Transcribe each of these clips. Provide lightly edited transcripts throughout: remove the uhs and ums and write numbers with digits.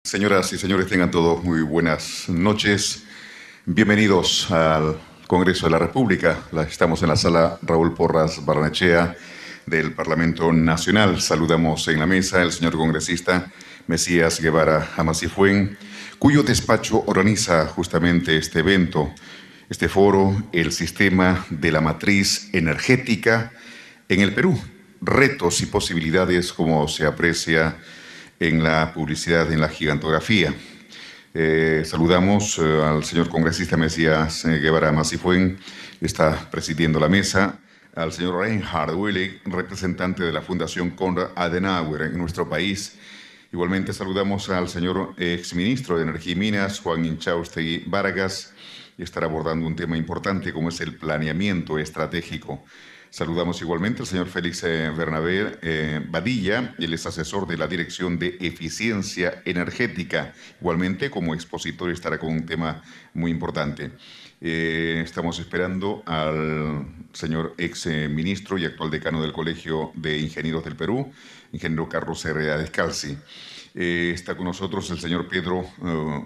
Señoras y señores, tengan todos muy buenas noches. Bienvenidos al Congreso de la República. Estamos en la sala Raúl Porras Barnechea del Parlamento Nacional. Saludamos en la mesa al señor congresista Mesías Guevara Amasifuen, cuyo despacho organiza justamente este evento, este foro, el sistema de la matriz energética en el Perú. Retos y posibilidades, como se aprecia en la publicidad, en la gigantografía. Saludamos al señor congresista Mesías Guevara Amasifuen, que está presidiendo la mesa, al señor Reinhard Willig, representante de la Fundación Konrad Adenauer en nuestro país. Igualmente saludamos al señor exministro de Energía y Minas, Juan Inchaustegui Vargas, y estará abordando un tema importante como es el planeamiento estratégico. Saludamos igualmente al señor Félix Bernabé Badilla, él es asesor de la Dirección de Eficiencia Energética. Igualmente, como expositor, estará con un tema muy importante. Estamos esperando al señor ex ministro y actual decano del Colegio de Ingenieros del Perú, ingeniero Carlos Herrera Descalzi. Está con nosotros el señor Pedro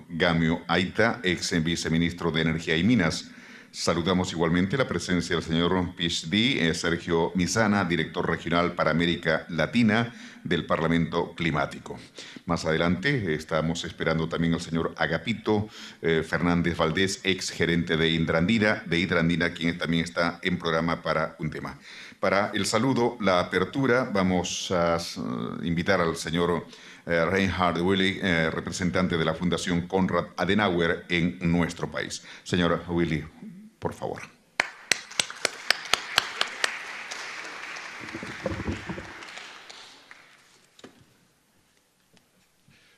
Gamio Aita, ex viceministro de Energía y Minas. Saludamos igualmente la presencia del señor PhD Sergio Misana, director regional para América Latina del Parlamento Climático. Más adelante estamos esperando también al señor Agapito Fernández Valdés, ex gerente de Hidrandina, quien también está en programa para un tema. Para el saludo, la apertura, vamos a invitar al señor Reinhard Willig, representante de la Fundación Konrad Adenauer en nuestro país. Señor Willig, por favor.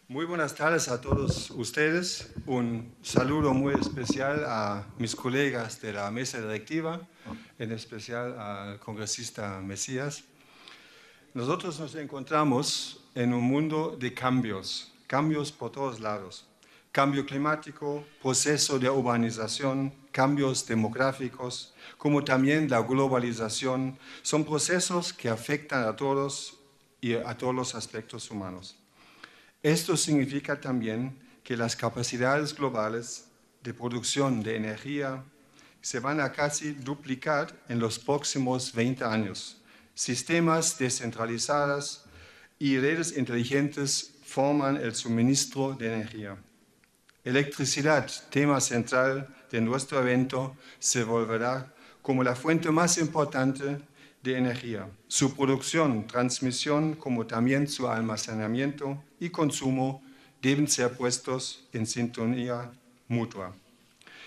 Muy buenas tardes a todos ustedes. Un saludo muy especial a mis colegas de la mesa directiva, en especial al congresista Mesías. Nosotros nos encontramos en un mundo de cambios por todos lados. Cambio climático, proceso de urbanización, cambios demográficos, como también la globalización, son procesos que afectan a todos y a todos los aspectos humanos. Esto significa también que las capacidades globales de producción de energía se van a casi duplicar en los próximos 20 años. Sistemas descentralizados y redes inteligentes forman el suministro de energía. Electricidad, tema central de nuestro evento, se volverá como la fuente más importante de energía. Su producción, transmisión, como también su almacenamiento y consumo deben ser puestos en sintonía mutua.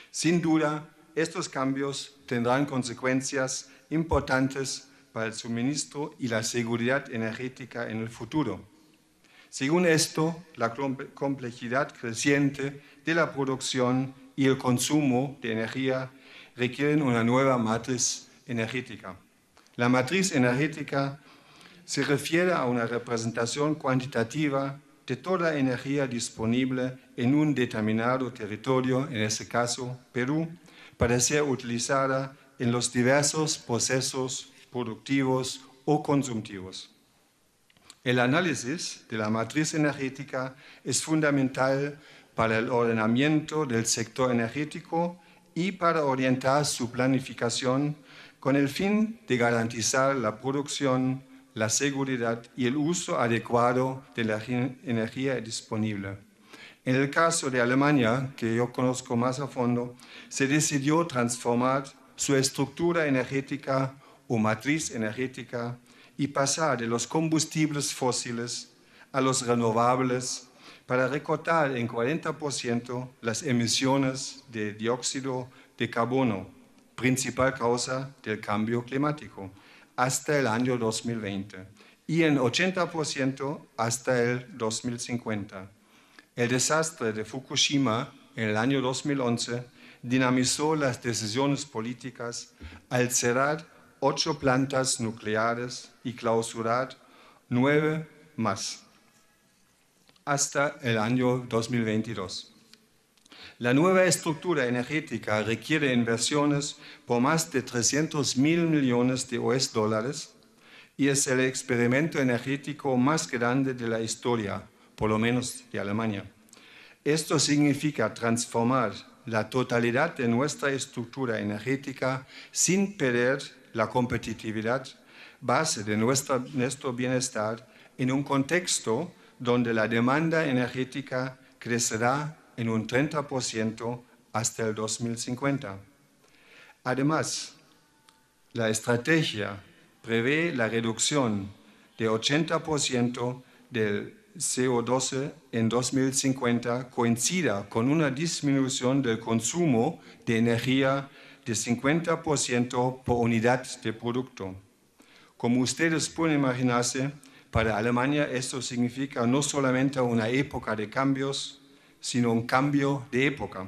Sin duda, estos cambios tendrán consecuencias importantes para el suministro y la seguridad energética en el futuro. Según esto, la complejidad creciente de la producción y el consumo de energía requieren una nueva matriz energética. La matriz energética se refiere a una representación cuantitativa de toda la energía disponible en un determinado territorio, en este caso Perú, para ser utilizada en los diversos procesos productivos o consumtivos. El análisis de la matriz energética es fundamental para el ordenamiento del sector energético y para orientar su planificación con el fin de garantizar la producción, la seguridad y el uso adecuado de la energía disponible. En el caso de Alemania, que yo conozco más a fondo, se decidió transformar su estructura energética o matriz energética y pasar de los combustibles fósiles a los renovables para recortar en 40% las emisiones de dióxido de carbono, principal causa del cambio climático, hasta el año 2020 y en 80% hasta el 2050. El desastre de Fukushima en el año 2011 dinamizó las decisiones políticas al cerrar 8 plantas nucleares y clausurar 9 más hasta el año 2022. La nueva estructura energética requiere inversiones por más de 300.000 millones de $, y es el experimento energético más grande de la historia, por lo menos de Alemania. Esto significa transformar la totalidad de nuestra estructura energética sin perder la competitividad, base de nuestro bienestar, en un contexto donde la demanda energética crecerá en un 30% hasta el 2050. Además, la estrategia prevé la reducción de 80% del CO2 en 2050 coincida con una disminución del consumo de energía de 50% por unidad de producto. Como ustedes pueden imaginarse, para Alemania esto significa no solamente una época de cambios, sino un cambio de época.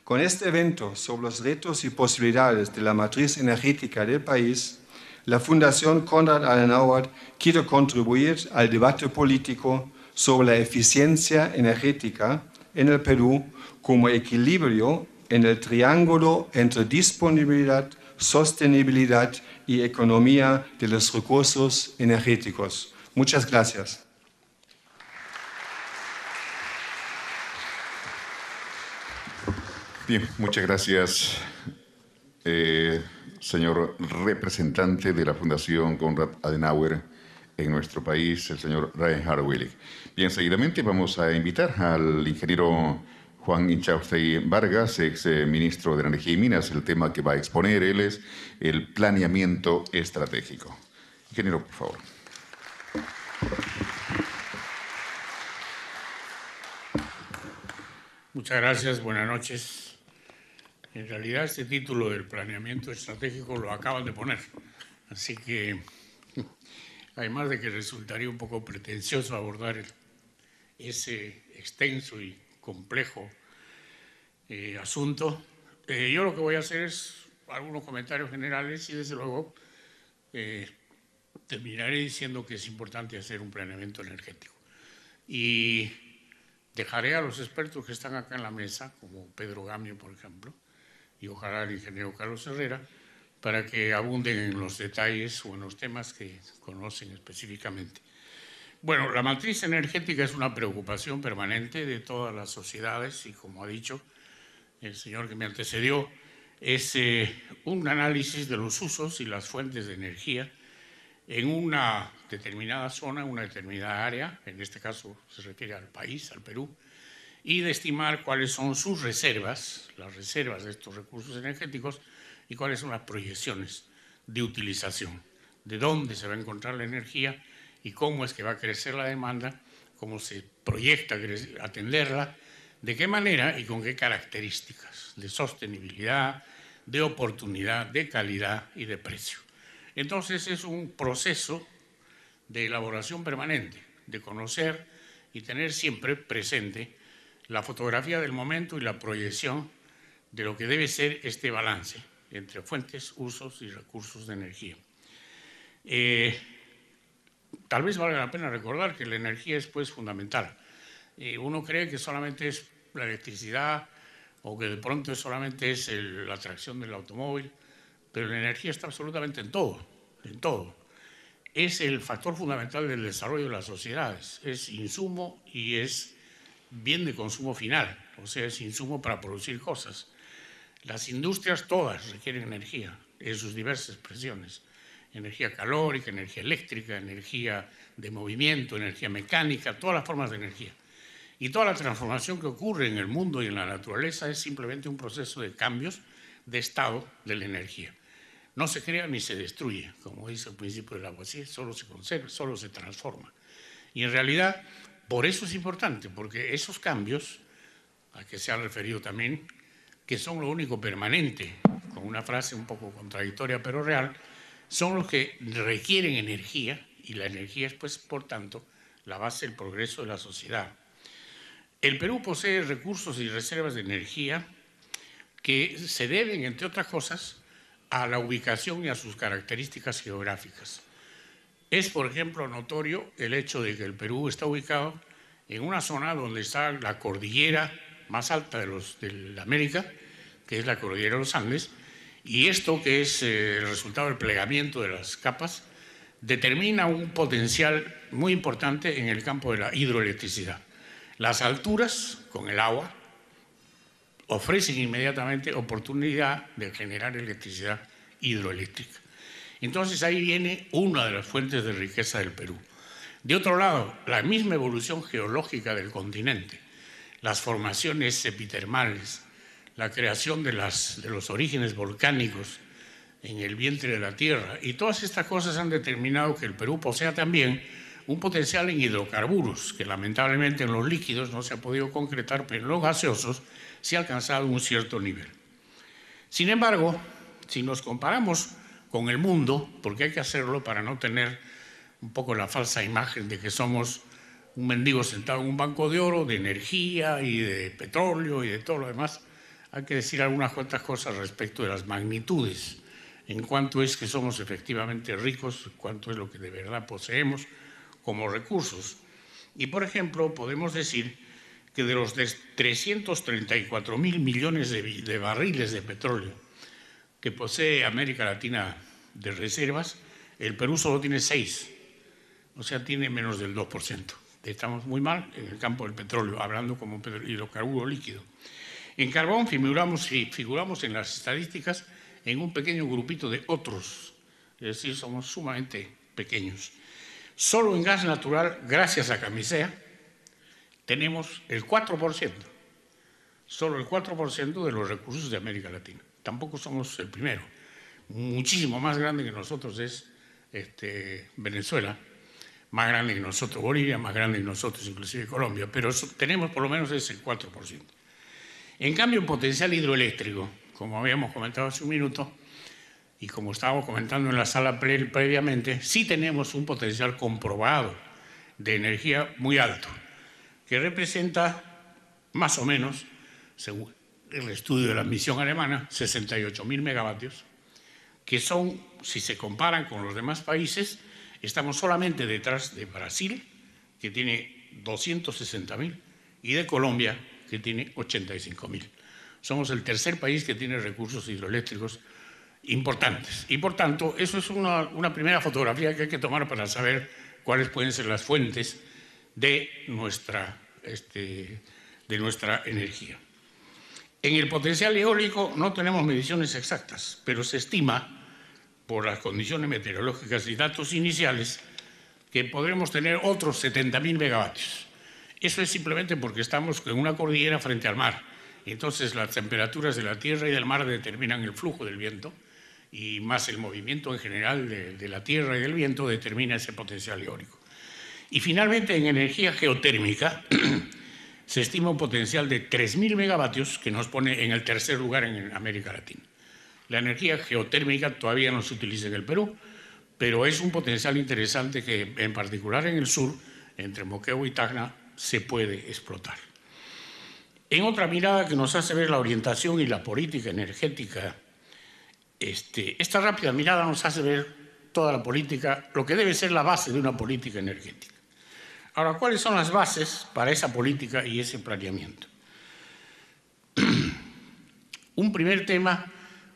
Con este evento sobre los retos y posibilidades de la matriz energética del país, la Fundación Konrad Adenauer quiere contribuir al debate político sobre la eficiencia energética en el Perú como equilibrio en el triángulo entre disponibilidad, sostenibilidad y economía de los recursos energéticos. Muchas gracias. Bien, muchas gracias, señor representante de la Fundación Konrad Adenauer en nuestro país, el señor Reinhard Willig. Bien, seguidamente vamos a invitar al ingeniero Juan Inchaustegui Vargas, ex ministro de Energía y Minas. El tema que va a exponer él es el planeamiento estratégico. Ingeniero, por favor. Muchas gracias, buenas noches. En realidad este título del planeamiento estratégico lo acaban de poner, así que además de que resultaría un poco pretencioso abordar ese extenso y complejo asunto, yo lo que voy a hacer es algunos comentarios generales y desde luego terminaré diciendo que es importante hacer un planeamiento energético. Y dejaré a los expertos que están acá en la mesa, como Pedro Gamio, por ejemplo, y ojalá el ingeniero Carlos Herrera, para que abunden en los detalles o en los temas que conocen específicamente. Bueno, la matriz energética es una preocupación permanente de todas las sociedades y, como ha dicho el señor que me antecedió, es un análisis de los usos y las fuentes de energía en una determinada zona, una determinada área, en este caso se refiere al país, al Perú, y de estimar cuáles son sus reservas, las reservas de estos recursos energéticos y cuáles son las proyecciones de utilización, de dónde se va a encontrar la energía y cómo es que va a crecer la demanda, cómo se proyecta atenderla, de qué manera y con qué características de sostenibilidad, de oportunidad, de calidad y de precio. Entonces es un proceso de elaboración permanente, de conocer y tener siempre presente la fotografía del momento y la proyección de lo que debe ser este balance entre fuentes, usos y recursos de energía. Tal vez valga la pena recordar que la energía es pues fundamental. Uno cree que solamente es la electricidad o que de pronto solamente es la tracción del automóvil, pero la energía está absolutamente en todo, en todo. Es el factor fundamental del desarrollo de las sociedades, es insumo y es bien de consumo final, o sea, es insumo para producir cosas. Las industrias todas requieren energía en sus diversas expresiones, energía calórica, energía eléctrica, energía de movimiento, energía mecánica, todas las formas de energía. Y toda la transformación que ocurre en el mundo y en la naturaleza es simplemente un proceso de cambios de estado de la energía. No se crea ni se destruye, como dice el principio de Lavoisier, solo se conserva, solo se transforma. Y en realidad, por eso es importante, porque esos cambios, a que se ha referido también, que son lo único permanente, con una frase un poco contradictoria pero real, son los que requieren energía y la energía es, pues, por tanto, la base del progreso de la sociedad. El Perú posee recursos y reservas de energía que se deben, entre otras cosas, a la ubicación y a sus características geográficas. Es, por ejemplo, notorio el hecho de que el Perú está ubicado en una zona donde está la cordillera más alta de América, que es la cordillera de los Andes, y esto, que es el resultado del plegamiento de las capas, determina un potencial muy importante en el campo de la hidroelectricidad. Las alturas, con el agua, ofrecen inmediatamente oportunidad de generar electricidad hidroeléctrica. Entonces ahí viene una de las fuentes de riqueza del Perú. De otro lado, la misma evolución geológica del continente, las formaciones epitermales, la creación de los orígenes volcánicos en el vientre de la Tierra, y todas estas cosas han determinado que el Perú posea también un potencial en hidrocarburos, que lamentablemente en los líquidos no se ha podido concretar, pero en los gaseosos se ha alcanzado un cierto nivel. Sin embargo, si nos comparamos con el mundo, porque hay que hacerlo para no tener un poco la falsa imagen de que somos un mendigo sentado en un banco de oro, de energía y de petróleo y de todo lo demás, hay que decir algunas cuantas cosas respecto de las magnitudes, en cuánto es que somos efectivamente ricos, cuánto es lo que de verdad poseemos como recursos. Y, por ejemplo, podemos decir que de los 334.000 millones de barriles de petróleo que posee América Latina de reservas, el Perú solo tiene 6, o sea, tiene menos del 2%. Estamos muy mal en el campo del petróleo, hablando como hidrocarburo líquido. En carbón figuramos en las estadísticas en un pequeño grupito de otros, es decir, somos sumamente pequeños. Solo en gas natural, gracias a Camisea, tenemos el 4%, solo el 4% de los recursos de América Latina. Tampoco somos el primero. Muchísimo más grande que nosotros es Venezuela, más grande que nosotros Bolivia, más grande que nosotros inclusive Colombia, pero tenemos por lo menos ese 4%. En cambio, en potencial hidroeléctrico, como habíamos comentado hace un minuto, y como estábamos comentando en la sala previamente, sí tenemos un potencial comprobado de energía muy alto, que representa más o menos, según el estudio de la misión alemana, 68.000 megavatios, que son, si se comparan con los demás países, estamos solamente detrás de Brasil, que tiene 260.000, y de Colombia, que tiene 85.000. Somos el tercer país que tiene recursos hidroeléctricos importantes. Y por tanto, eso es una primera fotografía que hay que tomar para saber cuáles pueden ser las fuentes de nuestra energía. En el potencial eólico no tenemos mediciones exactas, pero se estima, por las condiciones meteorológicas y datos iniciales, que podremos tener otros 70.000 megavatios. Eso es simplemente porque estamos en una cordillera frente al mar. Entonces las temperaturas de la tierra y del mar determinan el flujo del viento, y más el movimiento en general de la tierra y del viento determina ese potencial eólico. Y finalmente, en energía geotérmica se estima un potencial de 3.000 megavatios, que nos pone en el tercer lugar en América Latina. La energía geotérmica todavía no se utiliza en el Perú, pero es un potencial interesante que, en particular en el sur, entre Moquegua y Tacna, se puede explotar. En otra mirada que nos hace ver la orientación y la política energética, esta rápida mirada nos hace ver toda la política, lo que debe ser la base de una política energética. Ahora, ¿cuáles son las bases para esa política y ese planeamiento? Un primer tema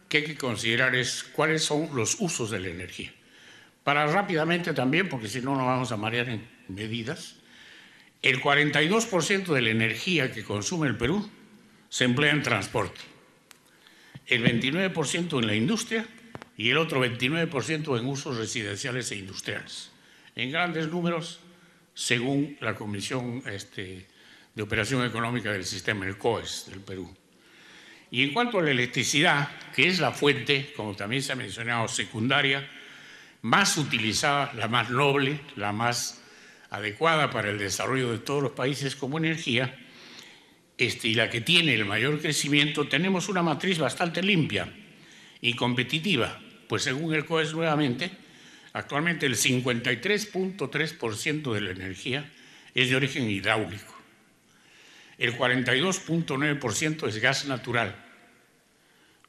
que hay que considerar es cuáles son los usos de la energía. Para rápidamente también, porque si no nos vamos a marear en medidas, el 42% de la energía que consume el Perú se emplea en transporte, el 29% en la industria y el otro 29% en usos residenciales e industriales. En grandes números, según la Comisión de Operación Económica del Sistema, el COES del Perú. Y en cuanto a la electricidad, que es la fuente, como también se ha mencionado, secundaria, más utilizada, la más noble, la más adecuada para el desarrollo de todos los países como energía, y la que tiene el mayor crecimiento, tenemos una matriz bastante limpia y competitiva, pues según el COES nuevamente, actualmente el 53.3% de la energía es de origen hidráulico, el 42.9% es gas natural,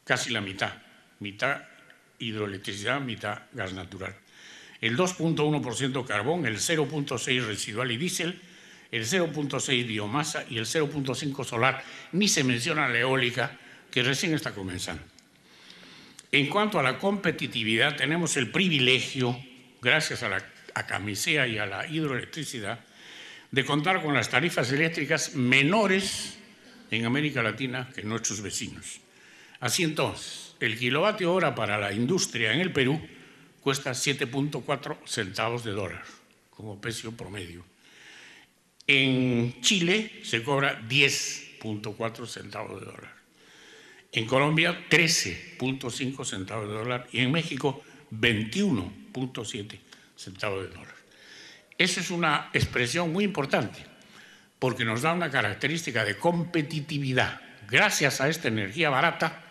casi la mitad hidroelectricidad, mitad gas natural, el 2.1% carbón, el 0.6% residual y diésel, el 0.6% biomasa y el 0.5% solar. Ni se menciona la eólica, que recién está comenzando. En cuanto a la competitividad, tenemos el privilegio, gracias a Camisea y a la hidroelectricidad, de contar con las tarifas eléctricas menores en América Latina que nuestros vecinos. Así entonces, el kilovatio hora para la industria en el Perú cuesta 7.4 centavos de dólar como precio promedio. En Chile se cobra 10.4 centavos de dólar. En Colombia, 13.5 centavos de dólar. Y en México, 21.7 centavos de dólar. Eso es una expresión muy importante, porque nos da una característica de competitividad. Gracias a esta energía barata,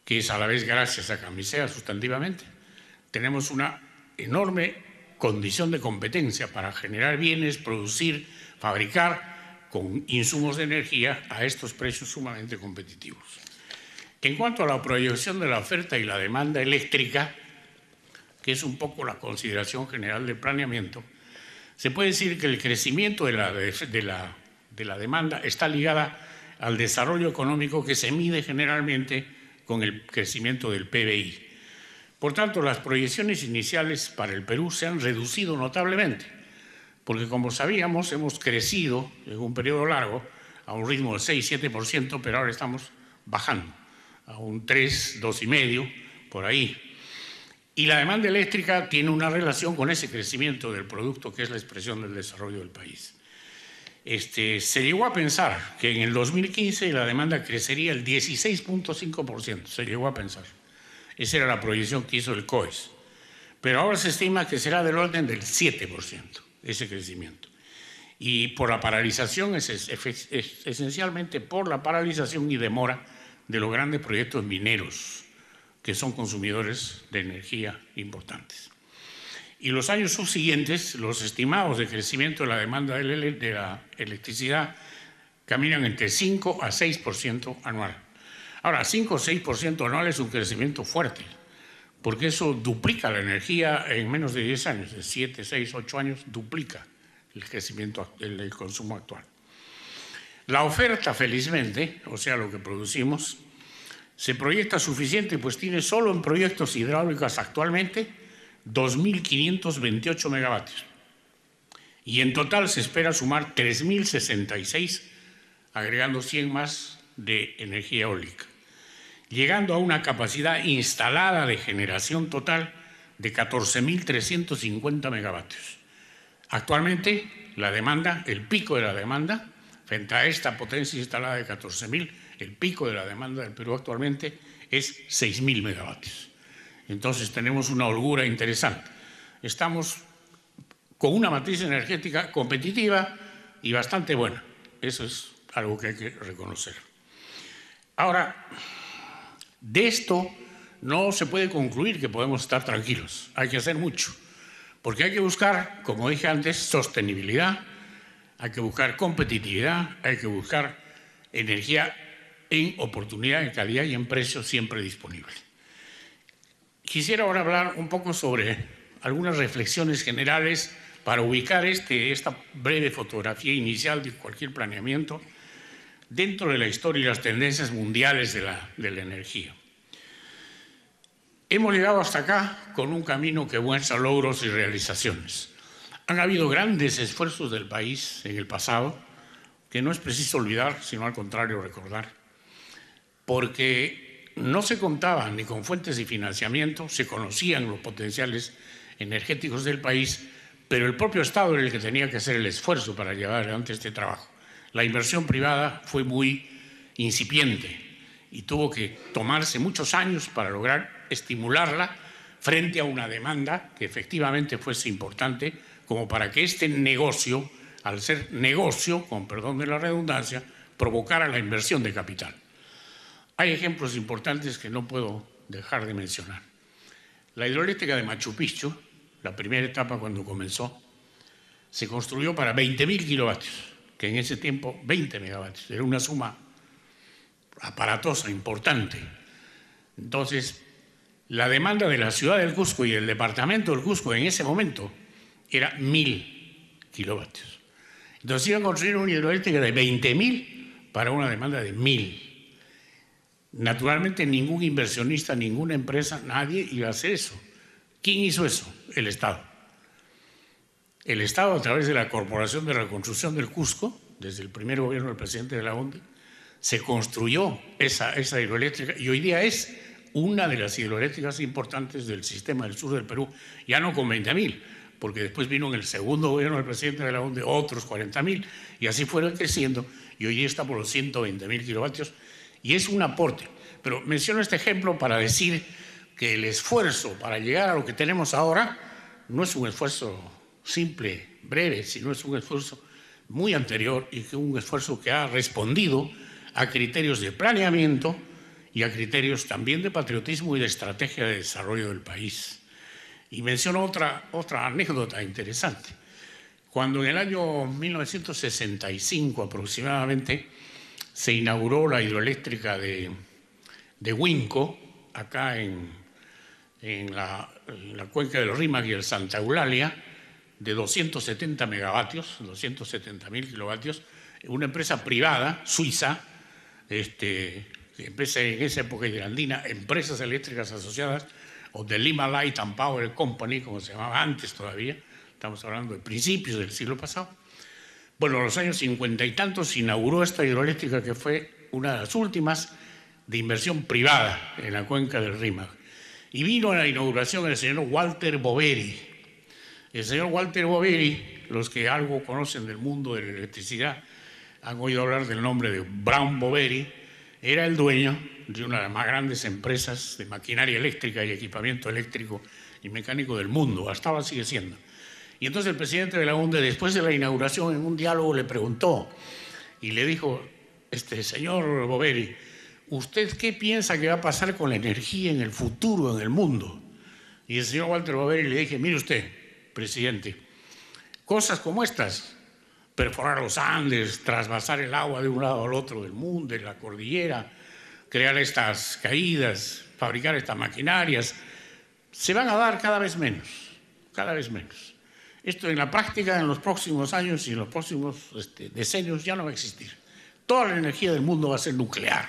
que es a la vez gracias a Camisea sustantivamente, tenemos una enorme condición de competencia para generar bienes, producir, fabricar con insumos de energía a estos precios sumamente competitivos. En cuanto a la proyección de la oferta y la demanda eléctrica, que es un poco la consideración general del planeamiento, se puede decir que el crecimiento de la demanda está ligada al desarrollo económico que se mide generalmente con el crecimiento del PBI. Por tanto, las proyecciones iniciales para el Perú se han reducido notablemente, porque como sabíamos hemos crecido en un periodo largo a un ritmo de 6-7%, pero ahora estamos bajando a un 3, 2,5%, por ahí. Y la demanda eléctrica tiene una relación con ese crecimiento del producto, que es la expresión del desarrollo del país. Se llegó a pensar que en el 2015 la demanda crecería el 16.5%, se llegó a pensar. Esa era la proyección que hizo el COES. Pero ahora se estima que será del orden del 7%, ese crecimiento. Y por la paralización, esencialmente por la paralización y demora de los grandes proyectos mineros, que son consumidores de energía importantes. Y los años subsiguientes, los estimados de crecimiento de la demanda de la electricidad caminan entre 5 a 6% anual. Ahora, 5 o 6% anual es un crecimiento fuerte, porque eso duplica la energía en menos de 10 años, de 7, 6, 8 años, duplica el crecimiento, el consumo actual. La oferta, felizmente, o sea, lo que producimos, se proyecta suficiente, pues tiene solo en proyectos hidráulicos actualmente 2.528 megavatios. Y en total se espera sumar 3.066, agregando 100 más de energía eólica, llegando a una capacidad instalada de generación total de 14.350 megavatios. Actualmente, la demanda, el pico de la demanda, frente a esta potencia instalada de 14.000, el pico de la demanda del Perú actualmente es 6.000 megavatios. Entonces tenemos una holgura interesante. Estamos con una matriz energética competitiva y bastante buena. Eso es algo que hay que reconocer. Ahora, de esto no se puede concluir que podemos estar tranquilos. Hay que hacer mucho, porque hay que buscar, como dije antes, sostenibilidad, hay que buscar competitividad, hay que buscar energía en oportunidad, en calidad y en precio siempre disponible. Quisiera ahora hablar un poco sobre algunas reflexiones generales para ubicar esta breve fotografía inicial de cualquier planeamiento dentro de la historia y las tendencias mundiales de la energía. Hemos llegado hasta acá con un camino que muestra logros y realizaciones. Han habido grandes esfuerzos del país en el pasado, que no es preciso olvidar, sino al contrario recordar, porque no se contaban ni con fuentes de financiamiento, se conocían los potenciales energéticos del país, pero el propio Estado era el que tenía que hacer el esfuerzo para llevar adelante este trabajo. La inversión privada fue muy incipiente y tuvo que tomarse muchos años para lograr estimularla frente a una demanda que efectivamente fuese importante como para que este negocio, al ser negocio, con perdón de la redundancia, provocara la inversión de capital. Hay ejemplos importantes que no puedo dejar de mencionar. La hidroeléctrica de Machu Picchu, la primera etapa cuando comenzó, se construyó para 20.000 kilovatios, que en ese tiempo 20 megavatios, era una suma aparatosa, importante. Entonces, la demanda de la ciudad del Cusco y del departamento del Cusco en ese momento era 1.000 kilovatios. Entonces iban a construir una hidroeléctrica de 20.000 para una demanda de 1.000. Naturalmente ningún inversionista, ninguna empresa, nadie iba a hacer eso. ¿Quién hizo eso? El Estado. el Estado, a través de la Corporación de Reconstrucción del Cusco, desde el primer gobierno del presidente Belaúnde, se construyó esa hidroeléctrica y hoy día es una de las hidroeléctricas importantes del sistema del sur del Perú, ya no con 20.000, porque después vino en el segundo gobierno del presidente Belaúnde otros 40.000 y así fueron creciendo y hoy día está por los 120.000 kilovatios y es un aporte. Pero menciono este ejemplo para decir que el esfuerzo para llegar a lo que tenemos ahora no es un esfuerzo simple, breve, sino es un esfuerzo muy anterior y que un esfuerzo que ha respondido a criterios de planeamiento y a criterios también de patriotismo y de estrategia de desarrollo del país. Y menciono otra anécdota interesante. Cuando en el año 1965 aproximadamente se inauguró la hidroeléctrica de Huinco, acá en la cuenca del Rímac y el Santa Eulalia, de 270 megavatios, 270.000 kilovatios, una empresa privada, suiza, empresa en esa época hidroandina, Empresas Eléctricas Asociadas, o de Lima Light and Power Company, como se llamaba antes todavía, estamos hablando de principios del siglo pasado. Bueno, en los años 50 y tantos se inauguró esta hidroeléctrica que fue una de las últimas de inversión privada en la cuenca del Rímac. Y vino a la inauguración el señor Walter Boveri. El señor Walter Boveri, los que algo conocen del mundo de la electricidad, han oído hablar del nombre de Brown Boveri, era el dueño de una de las más grandes empresas de maquinaria eléctrica y equipamiento eléctrico y mecánico del mundo, hasta ahora sigue siendo. Y entonces el presidente Belaúnde, después de la inauguración, en un diálogo le preguntó y le dijo, señor Boveri, ¿usted qué piensa que va a pasar con la energía en el futuro, en el mundo? Y el señor Walter Boveri le dije, mire usted, presidente, cosas como estas, perforar los Andes, trasvasar el agua de un lado al otro del mundo, de la cordillera, crear estas caídas, fabricar estas maquinarias, se van a dar cada vez menos, cada vez menos. Esto en la práctica en los próximos años y en los próximos decenios ya no va a existir. Toda la energía del mundo va a ser nuclear,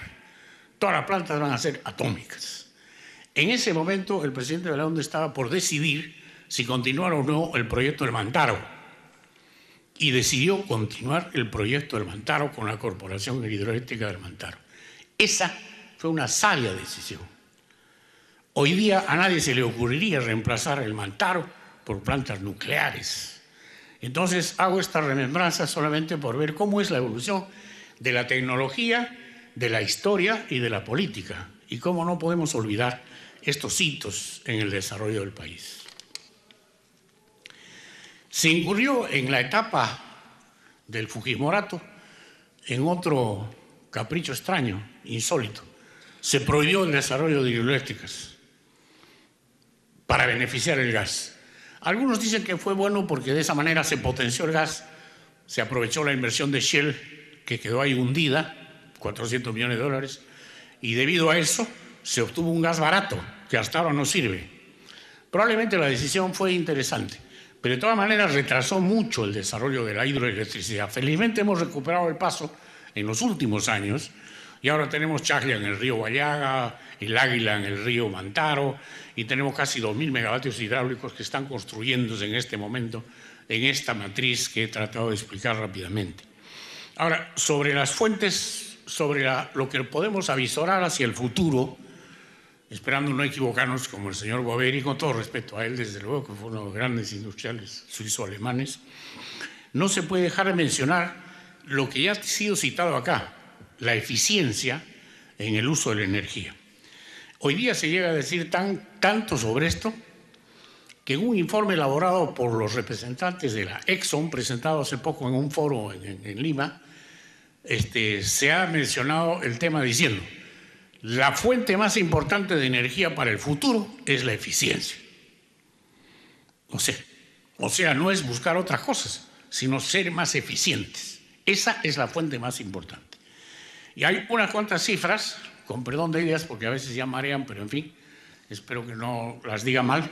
todas las plantas van a ser atómicas. En ese momento el presidente Belaúnde estaba por decidir si continuar o no el proyecto del Mantaro y decidió continuar el proyecto del Mantaro con la Corporación Hidroeléctrica del Mantaro. Esa fue una sabia decisión. Hoy día a nadie se le ocurriría reemplazar el Mantaro por plantas nucleares. Entonces hago esta remembranza solamente por ver cómo es la evolución de la tecnología, de la historia y de la política, y cómo no podemos olvidar estos hitos en el desarrollo del país. Se incurrió en la etapa del Fujimorato en otro capricho extraño, insólito. Se prohibió el desarrollo de hidroeléctricas para beneficiar el gas. Algunos dicen que fue bueno porque de esa manera se potenció el gas, se aprovechó la inversión de Shell, que quedó ahí hundida, 400 millones de dólares, y debido a eso se obtuvo un gas barato, que hasta ahora no sirve. Probablemente la decisión fue interesante, pero de todas maneras retrasó mucho el desarrollo de la hidroelectricidad. Felizmente hemos recuperado el paso en los últimos años y ahora tenemos Chaglia en el río Guayaga, el Águila en el río Mantaro y tenemos casi 2.000 megavatios hidráulicos que están construyéndose en este momento en esta matriz que he tratado de explicar rápidamente. Ahora, sobre las fuentes, sobre lo que podemos avisorar hacia el futuro, esperando no equivocarnos como el señor Boveri, con todo respeto a él, desde luego, que fue uno de los grandes industriales suizo-alemanes, no se puede dejar de mencionar lo que ya ha sido citado acá, la eficiencia en el uso de la energía. Hoy día se llega a decir tanto sobre esto que en un informe elaborado por los representantes de la Exxon, presentado hace poco en un foro en Lima, se ha mencionado el tema diciendo la fuente más importante de energía para el futuro es la eficiencia. O sea, no es buscar otras cosas, sino ser más eficientes. Esa es la fuente más importante. Y hay unas cuantas cifras, con perdón de ellas, porque a veces ya marean, pero en fin, espero que no las diga mal.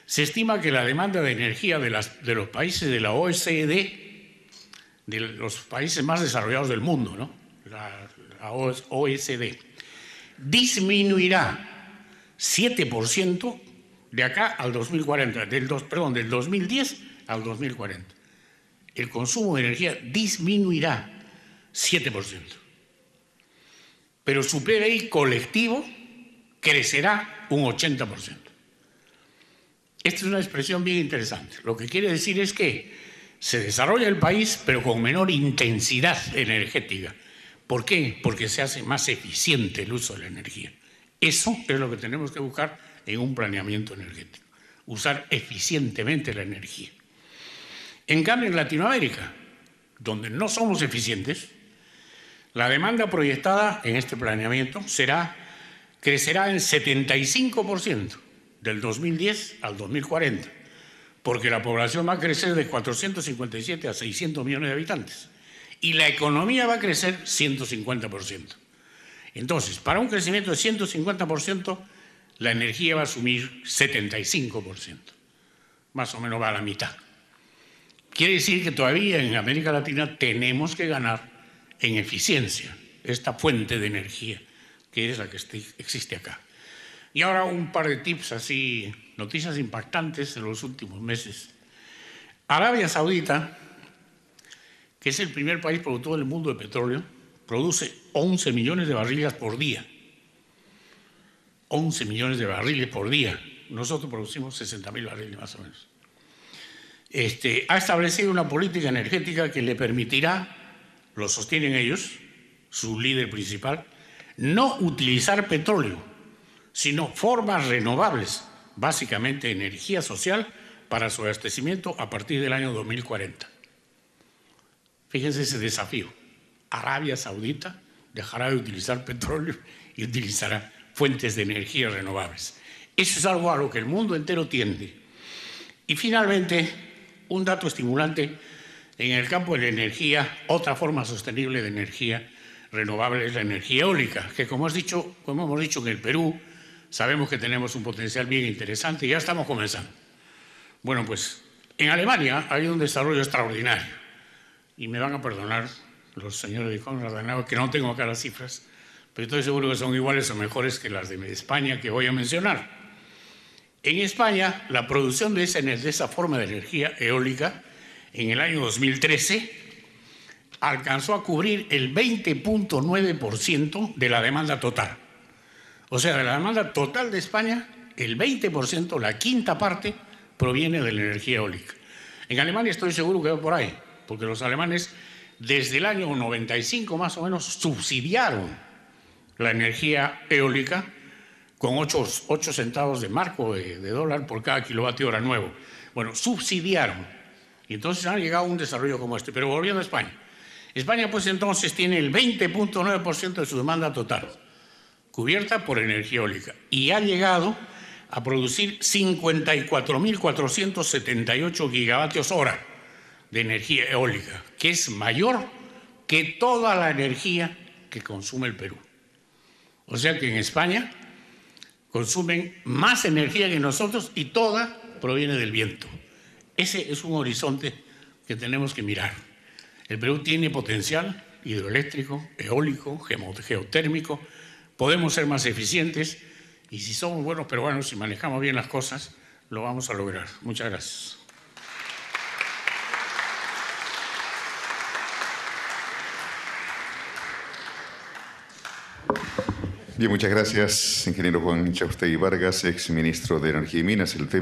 Se estima que la demanda de energía de los países de la OECD, de los países más desarrollados del mundo, ¿no? la OECD, disminuirá 7% de acá al 2040, del 2010 al 2040. El consumo de energía disminuirá 7%. Pero su PBI colectivo crecerá un 80%. Esta es una expresión bien interesante. Lo que quiere decir es que se desarrolla el país, pero con menor intensidad energética. ¿Por qué? Porque se hace más eficiente el uso de la energía. Eso es lo que tenemos que buscar en un planeamiento energético. Usar eficientemente la energía. En cambio, en Latinoamérica, donde no somos eficientes, la demanda proyectada en este planeamiento crecerá en 75% del 2010 al 2040, porque la población va a crecer de 457 a 600 millones de habitantes y la economía va a crecer 150%. Entonces, para un crecimiento de 150%, la energía va a asumir 75%. Más o menos va a la mitad. Quiere decir que todavía en América Latina tenemos que ganar en eficiencia esta fuente de energía, que es la que existe acá. Y ahora un par de tips así, noticias impactantes de los últimos meses. Arabia Saudita, que es el primer país productor del mundo de petróleo, produce 11 millones de barriles por día. 11 millones de barriles por día. Nosotros producimos 60.000 barriles más o menos. Ha establecido una política energética que le permitirá, lo sostienen ellos, su líder principal, no utilizar petróleo, sino formas renovables, básicamente energía social, para su abastecimiento a partir del año 2040. Fíjense ese desafío. Arabia Saudita dejará de utilizar petróleo y utilizará fuentes de energía renovables. Eso es algo a lo que el mundo entero tiende. Y finalmente, un dato estimulante en el campo de la energía, otra forma sostenible de energía renovable es la energía eólica, que como hemos dicho en el Perú, sabemos que tenemos un potencial bien interesante y ya estamos comenzando. Bueno, pues en Alemania hay un desarrollo extraordinario y me van a perdonar los señores de Konrad Adenauer que no tengo acá las cifras, pero estoy seguro que son iguales o mejores que las de España que voy a mencionar. En España, la producción de esa forma de energía eólica en el año 2013 alcanzó a cubrir el 20.9% de la demanda total. O sea, de la demanda total de España, el 20%, la quinta parte, proviene de la energía eólica. En Alemania estoy seguro que va por ahí, porque los alemanes desde el año 95 más o menos subsidiaron la energía eólica con 8 centavos de marco de dólar por cada kilovatio hora nuevo. Bueno, subsidiaron. Y entonces han llegado a un desarrollo como este. Pero volviendo a España. España pues entonces tiene el 20.9% de su demanda total cubierta por energía eólica y ha llegado a producir 54.478 gigavatios hora de energía eólica, que es mayor que toda la energía que consume el Perú. O sea que en España consumen más energía que nosotros y toda proviene del viento. Ese es un horizonte que tenemos que mirar. El Perú tiene potencial hidroeléctrico, eólico, geotérmico. Podemos ser más eficientes y si somos buenos peruanos y manejamos bien las cosas, lo vamos a lograr. Muchas gracias. Bien, muchas gracias, ingeniero Juan Chaustegui Vargas, ex ministro de Energía y Minas. El tema